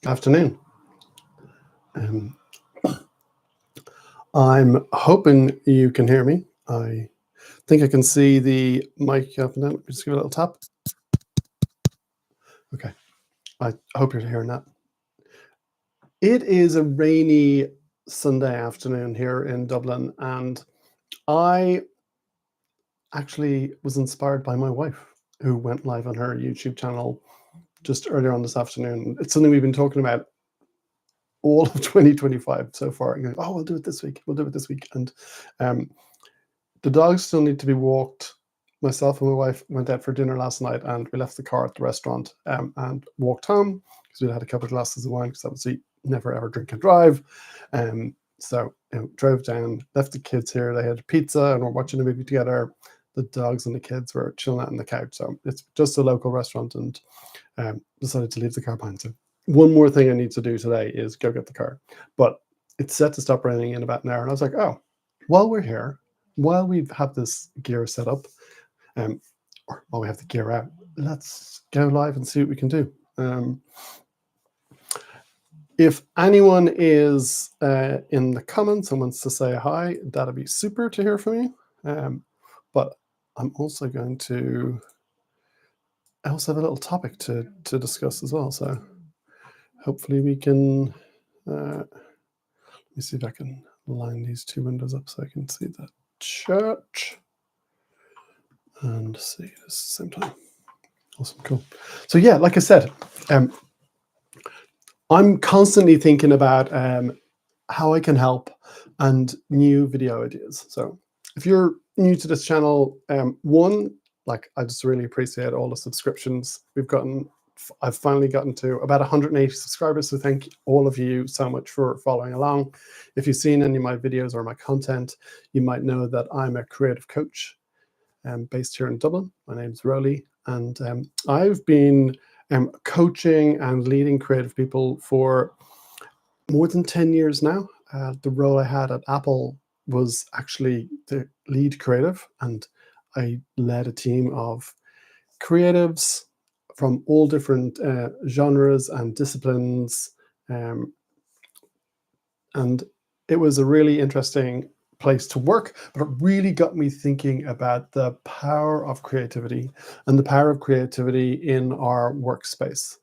Afternoon. Um, I'm hoping you can hear me. I think I can see the mic up and down. Just give it a little tap. Okay. I hope you're hearing that. It is a rainy Sunday afternoon here in Dublin, and I actually was inspired by my wife, who went live on her YouTube channel just earlier on this afternoon. It's something we've been talking about all of 2025 so far. Oh, we'll do it this week. We'll do it this week. And um, the dogs still need to be walked. Myself and my wife went out for dinner last night, and we left the car at the restaurant and walked home because we had a couple of glasses of wine, because obviously never ever drink and drive. So drove down, left the kids here. They had pizza and we're watching a movie together. The dogs and the kids were chilling out on the couch. So it's just a local restaurant, and decided to leave the car behind. So one more thing I need to do today is go get the car. But it's set to stop raining in about an hour. And I was like, oh, while we're here, while we have this gear set up, or while we have the gear out, let's go live and see what we can do. If anyone is in the comments and wants to say hi, that'd be super to hear from you. But I'm also going to, I also have a little topic to discuss as well. So hopefully we can, let me see if I can line these two windows up so I can see the chat and see this at the same time. Awesome, cool. So yeah, like I said, I'm constantly thinking about how I can help and new video ideas. So if you're new to this channel, I just really appreciate all the subscriptions we've gotten. I've finally gotten to about 180 subscribers, so thank all of you so much for following along. If you've seen any of my videos or my content, you might know that I'm a creative coach based here in Dublin. My name's Roly, and I've been coaching and leading creative people for more than 10 years now. The role I had at Apple was actually the lead creative, and I led a team of creatives from all different genres and disciplines. And it was a really interesting place to work, but it really got me thinking about the power of creativity and the power of creativity in our workspace.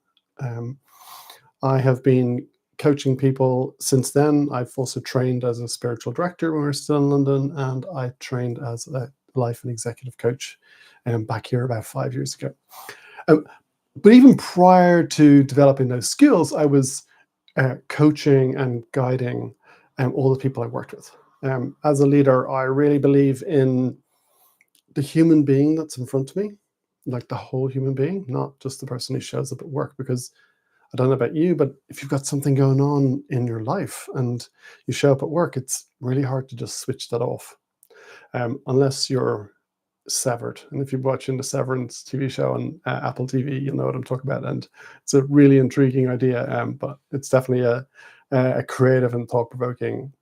I have been coaching people since then. I've also trained as a spiritual director when we were still in London, and I trained as a life and executive coach back here about 5 years ago. But even prior to developing those skills, I was coaching and guiding all the people I worked with. As a leader, I really believe in the human being that's in front of me, like the whole human being, not just the person who shows up at work. Because I don't know about you, but if you've got something going on in your life and you show up at work, it's really hard to just switch that off, unless you're severed. And if you're watching the Severance TV show on Apple TV, you'll know what I'm talking about. And it's a really intriguing idea, but it's definitely a creative and thought-provoking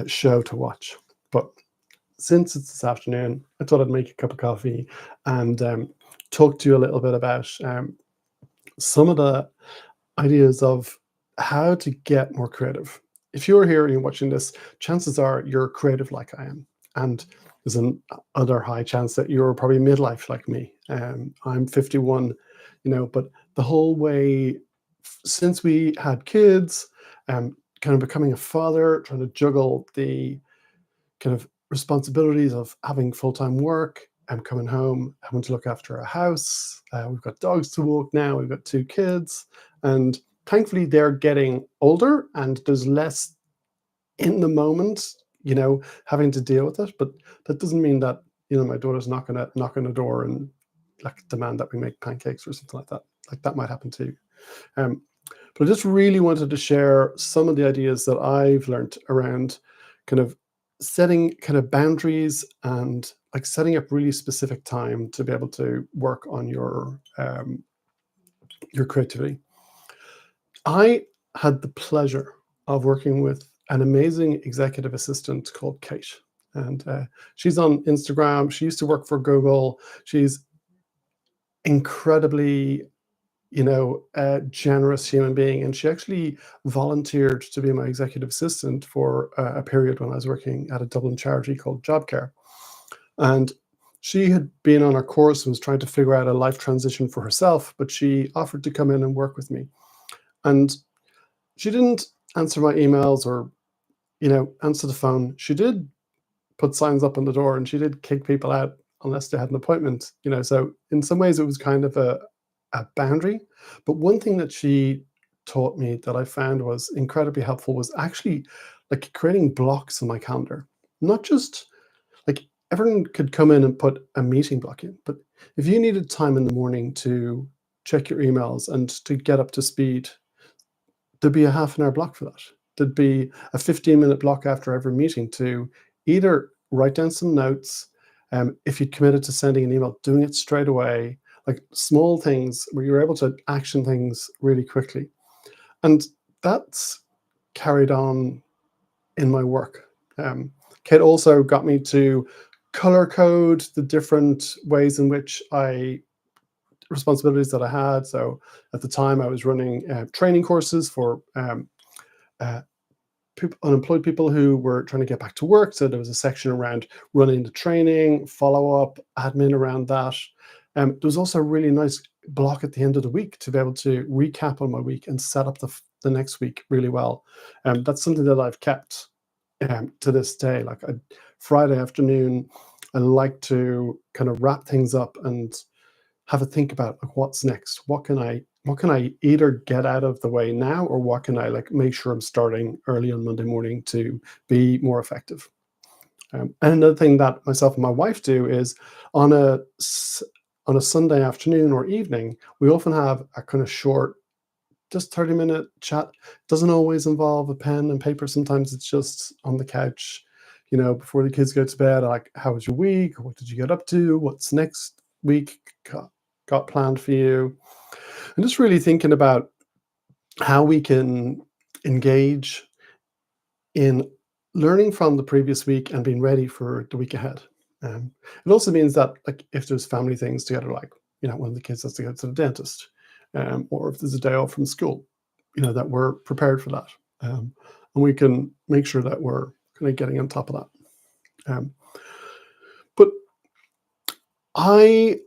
show to watch. But since it's this afternoon, I thought I'd make a cup of coffee and talk to you a little bit about some of the ideas of how to get more creative. If you're here and you're watching this, chances are you're creative like I am. And there's an other high chance that you're probably midlife like me. I'm 51, but the whole way since we had kids, kind of becoming a father, trying to juggle the kind of responsibilities of having full-time work and coming home, having to look after a house. We've got dogs to walk now. We've got 2 kids, and thankfully they're getting older and there's less in the moment, having to deal with it. But that doesn't mean that, my daughter's not going to knock on the door and like demand that we make pancakes or something like that. Like that might happen too. But I just really wanted to share some of the ideas that I've learned around kind of setting kind of boundaries and like setting up really specific time to be able to work on your creativity. I had the pleasure of working with an amazing executive assistant called Kate, and she's on Instagram. She used to work for Google. She's incredibly a generous human being, and she actually volunteered to be my executive assistant for a period when I was working at a Dublin charity called Jobcare. And she had been on a course and was trying to figure out a life transition for herself, but she offered to come in and work with me. And she didn't answer my emails or, answer the phone. She did put signs up on the door, and she did kick people out unless they had an appointment. So in some ways it was kind of a boundary. But one thing that she taught me that I found was incredibly helpful was actually like creating blocks on my calendar. Not just like everyone could come in and put a meeting block in, but if you needed time in the morning to check your emails and to get up to speed, there'd be a half an hour block for that. There'd be a 15-minute block after every meeting to either write down some notes, if you committed to sending an email, doing it straight away, like small things where you're able to action things really quickly. And that's carried on in my work. Kate also got me to color code the different ways in which responsibilities that I had. So at the time, I was running training courses for uh, unemployed people who were trying to get back to work. So there was a section around running the training, follow up, admin around that. There was also a really nice block at the end of the week to be able to recap on my week and set up the next week really well. That's something that I've kept to this day. Like Friday afternoon, I like to kind of wrap things up and have a think about like what's next. What can I either get out of the way now, or what can I like make sure I'm starting early on Monday morning to be more effective. And another thing that myself and my wife do is on a Sunday afternoon or evening, we often have a kind of short, just 30-minute chat. Doesn't always involve a pen and paper. Sometimes it's just on the couch, before the kids go to bed, like, how was your week? What did you get up to? What's next week got planned for you? And just really thinking about how we can engage in learning from the previous week and being ready for the week ahead. It also means that, like, if there's family things together, like, one of the kids has to go to the dentist, or if there's a day off from school, that we're prepared for that. And we can make sure that we're kind of getting on top of that. But I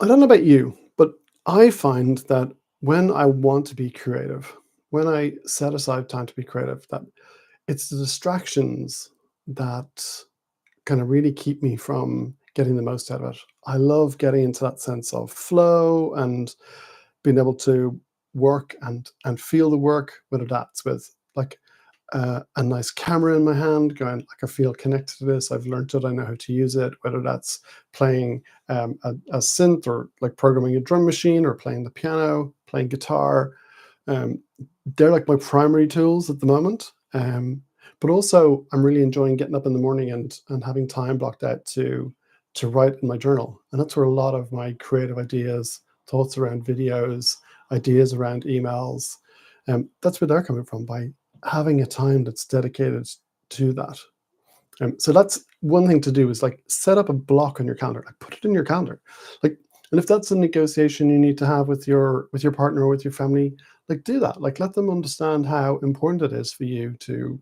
don't know about you, but I find that when I want to be creative, when I set aside time to be creative, that it's the distractions that kind of really keep me from getting the most out of it. I love getting into that sense of flow and being able to work and feel the work, whether that's with like a nice camera in my hand, going like, I feel connected to this. I've learned it. I know how to use it. Whether that's playing a synth, or like programming a drum machine, or playing the piano, playing guitar. They're like my primary tools at the moment. But also, I'm really enjoying getting up in the morning and having time blocked out to write in my journal. And that's where a lot of my creative ideas, thoughts around videos, ideas around emails, that's where they're coming from, by having a time that's dedicated to that. So that's one thing to do, is like set up a block on your calendar, like put it in your calendar. Like, and if that's a negotiation you need to have with your partner or with your family, like do that. Like let them understand how important it is for you to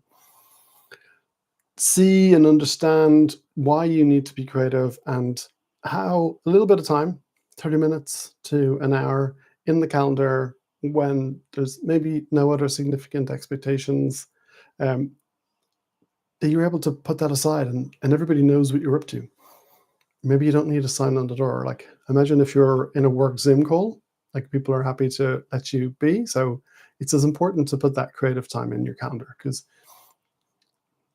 see and understand why you need to be creative, and how a little bit of time, 30 minutes to an hour in the calendar, when there's maybe no other significant expectations, um, that you're able to put that aside, and everybody knows what you're up to. Maybe you don't need a sign on the door. Like, imagine if you're in a work Zoom call, like people are happy to let you be. So it's as important to put that creative time in your calendar, because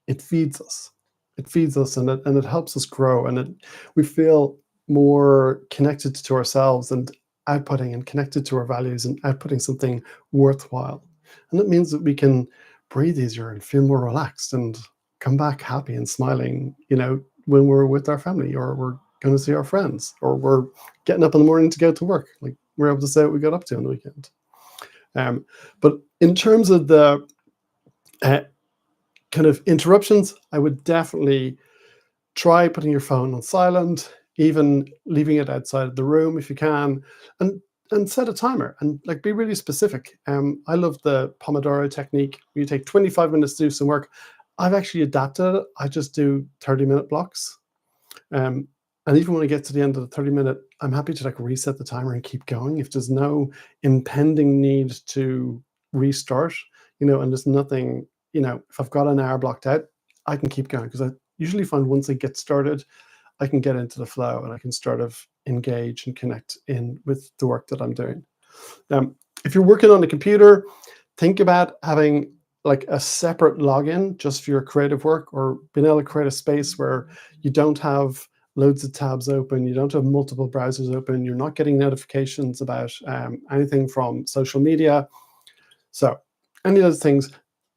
it feeds us. It feeds us, and it helps us grow, and we feel more connected to ourselves, and outputting, and connected to our values, and outputting something worthwhile. And it means that we can breathe easier and feel more relaxed and come back happy and smiling, when we're with our family, or we're going to see our friends, or we're getting up in the morning to go to work. Like, we're able to say what we got up to on the weekend. But in terms of the uh, kind of interruptions, I would definitely try putting your phone on silent, even leaving it outside of the room if you can. And and set a timer and like be really specific. I love the Pomodoro technique. You take 25 minutes to do some work. I've actually adapted it. I just do 30-minute blocks. Um, and even when I get to the end of the 30-minute, I'm happy to like reset the timer and keep going. If there's no impending need to restart, and there's nothing, if I've got an hour blocked out, I can keep going because I usually find once I get started, I can get into the flow and I can sort of engage and connect in with the work that I'm doing. If you're working on a computer, think about having like a separate login just for your creative work, or being able to create a space where you don't have loads of tabs open, you don't have multiple browsers open, you're not getting notifications about anything from social media. So any of those things,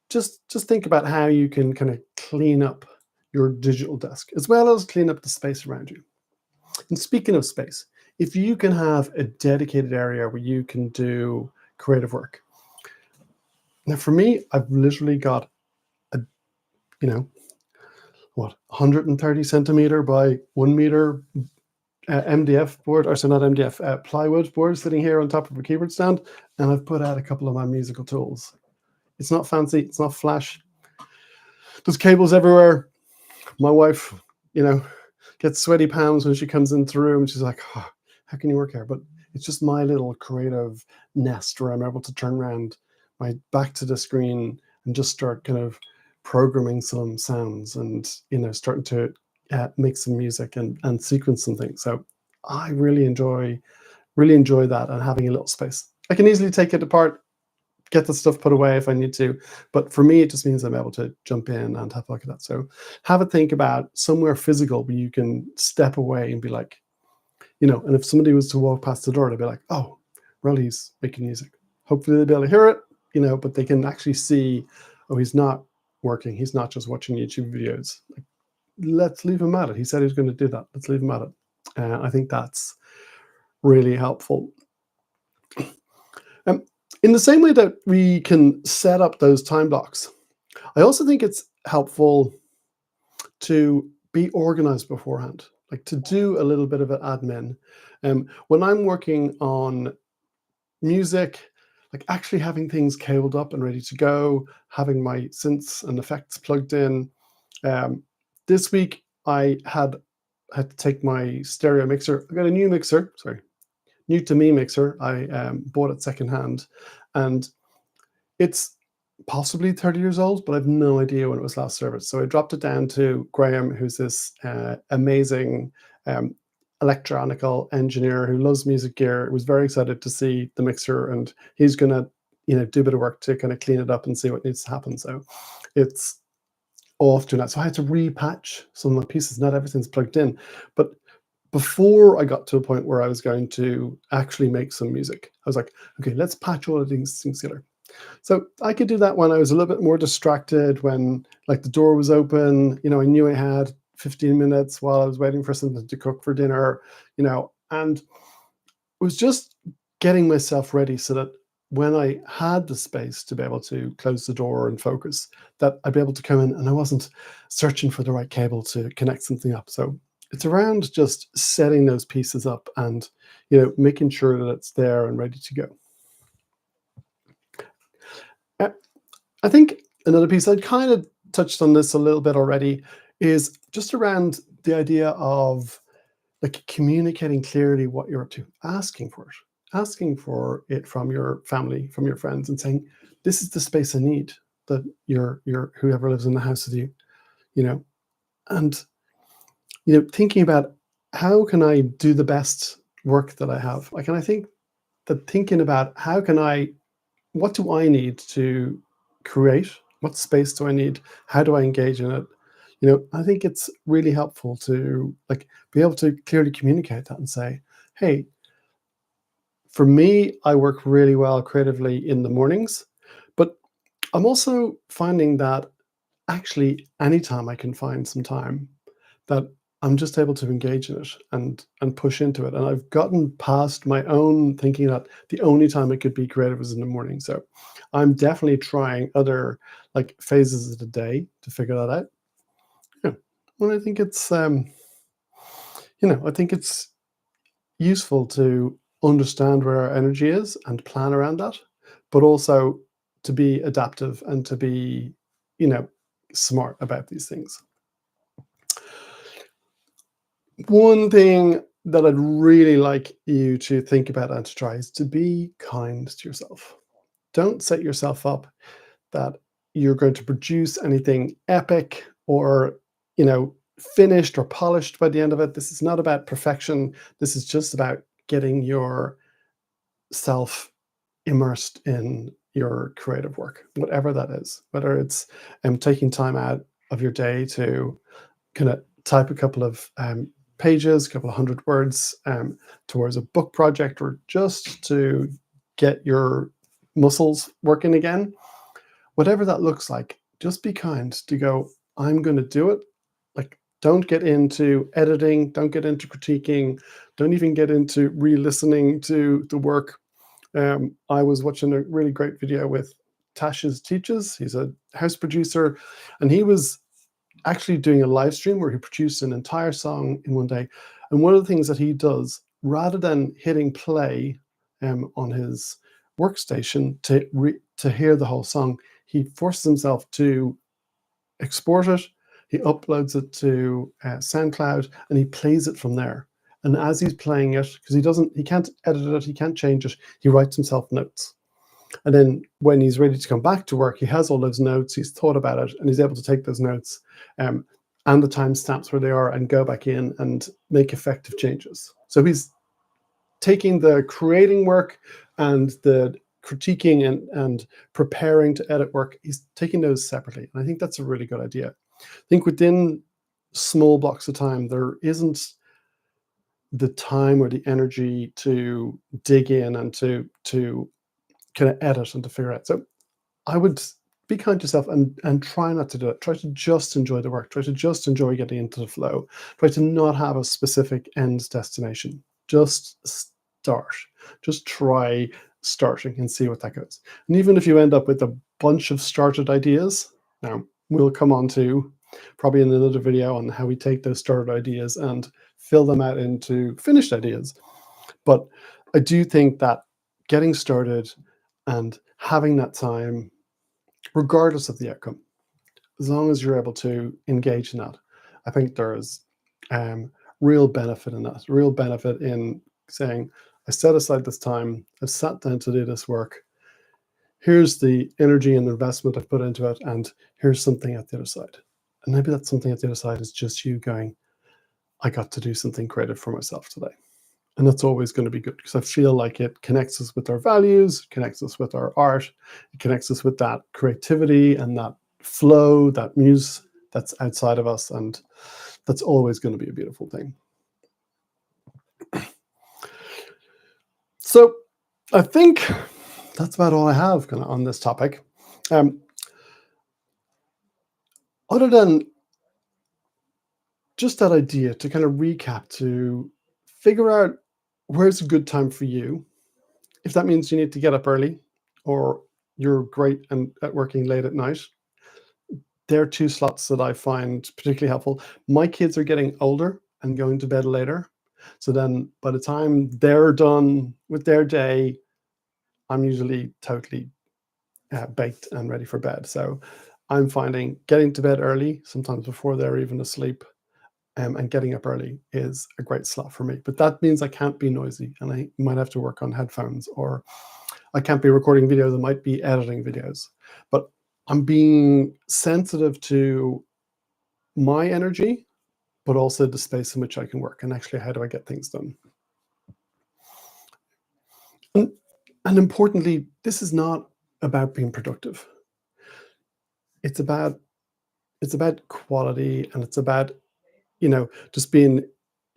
just think about how you can kind of clean up your digital desk as well as clean up the space around you. And speaking of space, if you can have a dedicated area where you can do creative work. Now, for me, I've literally got a, 130 centimeter by 1 meter MDF board, or so not MDF, plywood board sitting here on top of a keyboard stand, and I've put out a couple of my musical tools. It's not fancy, it's not flash. There's cables everywhere. My wife, gets sweaty palms when she comes into the room. She's like, oh, how can you work here? But it's just my little creative nest where I'm able to turn around my back to the screen and just start kind of programming some sounds and, starting to make some music and sequence some things. So I really enjoy that and having a little space. I can easily take it apart, get the stuff put away if I need to. But for me, it just means I'm able to jump in and have a look at that. So have a think about somewhere physical where you can step away and be like, and if somebody was to walk past the door, they'd be like, oh, Roly's making music. Hopefully they'll be able to hear it, but they can actually see, oh, he's not working. He's not just watching YouTube videos. Like, let's leave him at it. He said he was going to do that. Let's leave him at it. I think that's really helpful. In the same way that we can set up those time blocks, I also think it's helpful to be organized beforehand, like to do a little bit of an admin. When I'm working on music, like actually having things cabled up and ready to go, having my synths and effects plugged in. This week I had to take my stereo mixer. I got a new mixer, new to me mixer. I bought it secondhand, and it's possibly 30 years old, but I've no idea when it was last serviced. So I dropped it down to Graham, who's this amazing electronical engineer who loves music gear. Was very excited to see the mixer, and he's gonna, do a bit of work to kind of clean it up and see what needs to happen. So it's off doing that. So I had to repatch some of my pieces. Not everything's plugged in, but before I got to a point where I was going to actually make some music, I was like, okay, let's patch all of these things together. So I could do that when I was a little bit more distracted, when like the door was open, I knew I had 15 minutes while I was waiting for something to cook for dinner, and it was just getting myself ready so that when I had the space to be able to close the door and focus, that I'd be able to come in and I wasn't searching for the right cable to connect something up. So it's around just setting those pieces up and, making sure that it's there and ready to go. I think another piece, I kind of touched on this a little bit already, is just around the idea of like communicating clearly what you're up to, asking for it from your family, from your friends, and saying, this is the space I need, that your whoever lives in the house with you, and thinking about how can I do the best work that I have. Like, and I think that thinking about what do I need to create? What space do I need? How do I engage in it? I think it's really helpful to like be able to clearly communicate that and say, hey, for me, I work really well creatively in the mornings, but I'm also finding that actually anytime I can find some time, that I'm just able to engage in it and push into it. And I've gotten past my own thinking that the only time I could be creative is in the morning. So I'm definitely trying other like phases of the day to figure that out. Yeah. Well, I think it's I think it's useful to understand where our energy is and plan around that, but also to be adaptive and to be, smart about these things. One thing that I'd really like you to think about and to try is to be kind to yourself. Don't set yourself up that you're going to produce anything epic or, finished or polished by the end of it. This is not about perfection. This is just about getting yourself immersed in your creative work, whatever that is, whether it's taking time out of your day to kind of type a couple of pages, a couple of hundred words towards a book project, or just to get your muscles working again. Whatever that looks like, just be kind to go, I'm going to do it. Like, don't get into editing, don't get into critiquing, don't even get into re-listening to the work. I was watching a really great video with Tasha's Teaches. He's a house producer, and he was actually doing a live stream where he produced an entire song in one day. And one of the things that he does, rather than hitting play on his workstation to hear the whole song, he forces himself to export it. He uploads it to SoundCloud, and he plays it from there. And as he's playing it, because he can't edit it, he can't change it, he writes himself notes. And then when he's ready to come back to work, he has all those notes, he's thought about it, and he's able to take those notes and the timestamps where they are and go back in and make effective changes. So he's taking the creating work and the critiquing and preparing to edit work, he's taking those separately. And I think that's a really good idea. I think within small blocks of time, there isn't the time or the energy to dig in and to kind of edit and to figure out. So I would be kind to yourself and try not to do it. Try to just enjoy the work. Try to just enjoy getting into the flow. Try to not have a specific end destination. Just start. Just try starting and see what that goes. And even if you end up with a bunch of started ideas, now we'll come on to probably in another video on how we take those started ideas and fill them out into finished ideas. But I do think that getting started and having that time, regardless of the outcome, as long as you're able to engage in that, I think there's real benefit in that, real benefit in saying, I set aside this time, I've sat down to do this work, here's the energy and the investment I've put into it, and here's something at the other side. And maybe that something at the other side is just you going, I got to do something creative for myself today. And that's always going to be good, because I feel like it connects us with our values, connects us with our art, it connects us with that creativity and that flow, that muse that's outside of us. And that's always going to be a beautiful thing. So I think that's about all I have kind of on this topic. Other than just that idea to kind of recap, to figure out where's a good time for you. If that means you need to get up early or you're great at working late at night, there are two slots that I find particularly helpful. My kids are getting older and going to bed later. So then by the time they're done with their day, I'm usually totally baked and ready for bed. So I'm finding getting to bed early, sometimes before they're even asleep, and getting up early is a great slot for me. But that means I can't be noisy, and I might have to work on headphones, or I can't be recording videos, I might be editing videos. But I'm being sensitive to my energy, but also the space in which I can work, and actually how do I get things done. And importantly, this is not about being productive. It's about quality, and it's about just being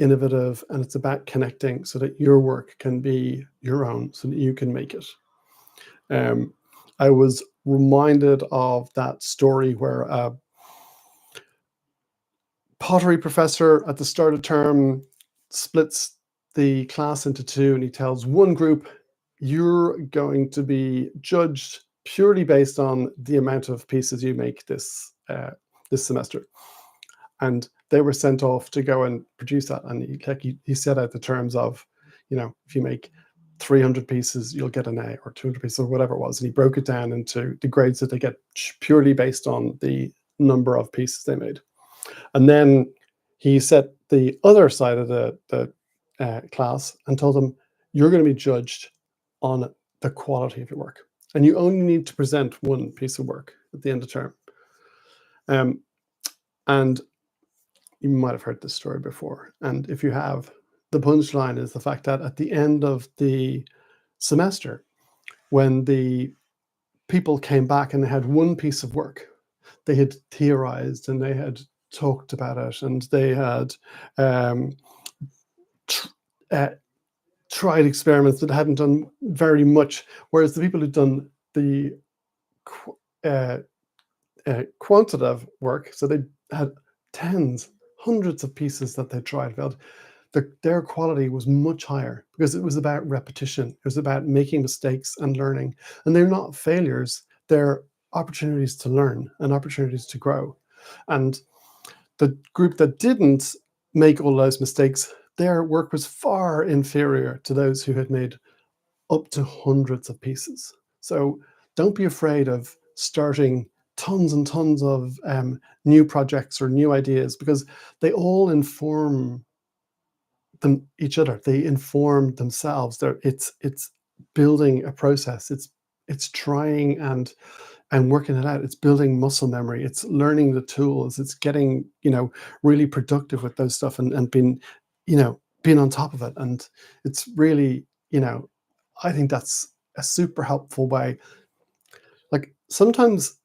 innovative, and it's about connecting so that your work can be your own, so that you can make it. I was reminded of that story where a pottery professor at the start of term splits the class into two, and he tells one group, you're going to be judged purely based on the amount of pieces you make this semester. And they were sent off to go and produce that. And he set out the terms of, if you make 300 pieces, you'll get an A, or 200 pieces, or whatever it was. And he broke it down into the grades that they get purely based on the number of pieces they made. And then he set the other side of the class and told them, you're going to be judged on the quality of your work. And you only need to present one piece of work at the end of term. And you might have heard this story before. And if you have, the punchline is the fact that at the end of the semester, when the people came back and they had one piece of work, they had theorized and they had talked about it, and they had tried experiments that hadn't done very much, whereas the people who'd done the quantitative work, so they had tens, hundreds of pieces that they tried, felt their quality was much higher because it was about repetition. It was about making mistakes and learning. And they're not failures, they're opportunities to learn and opportunities to grow. And the group that didn't make all those mistakes, their work was far inferior to those who had made up to hundreds of pieces. So don't be afraid of starting tons and tons of new projects or new ideas, because they all inform each other. They inform themselves. It's building a process. It's trying and working it out. It's building muscle memory. It's learning the tools. It's getting, really productive with those stuff, and being, being on top of it. And it's really, I think that's a super helpful way. Like sometimes,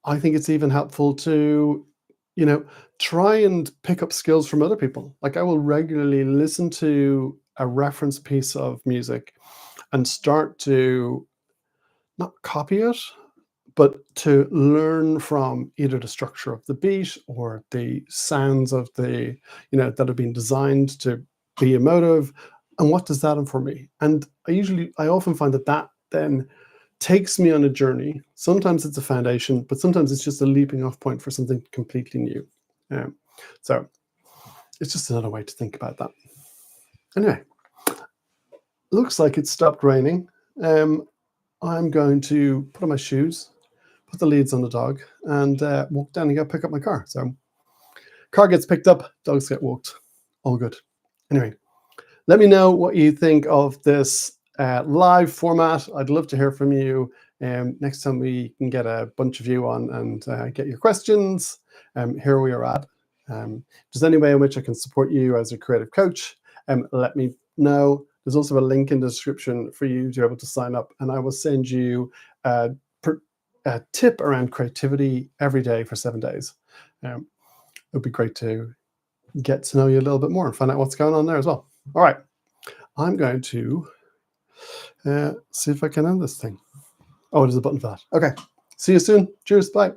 I think it's even helpful to, try and pick up skills from other people. Like I will regularly listen to a reference piece of music and start to not copy it, but to learn from either the structure of the beat or the sounds of the, that have been designed to be emotive. And what does that inform me? And I often find that then takes me on a journey. Sometimes it's a foundation, but sometimes it's just a leaping off point for something completely new. So it's just another way to think about that. Anyway, looks like it stopped raining. I'm going to put on my shoes, put the leads on the dog, and walk down and go pick up my car. So car gets picked up, dogs get walked. All good. Anyway, let me know what you think of this live format. I'd love to hear from you. Next time we can get a bunch of you on and get your questions. Here we are at. If there's any way in which I can support you as a creative coach, let me know. There's also a link in the description for you to be able to sign up, and I will send you a tip around creativity every day for 7 days. It would be great to get to know you a little bit more and find out what's going on there as well. All right, I'm going to see if I can end this thing. Oh, there's a button for that. Okay, see you soon. Cheers, bye.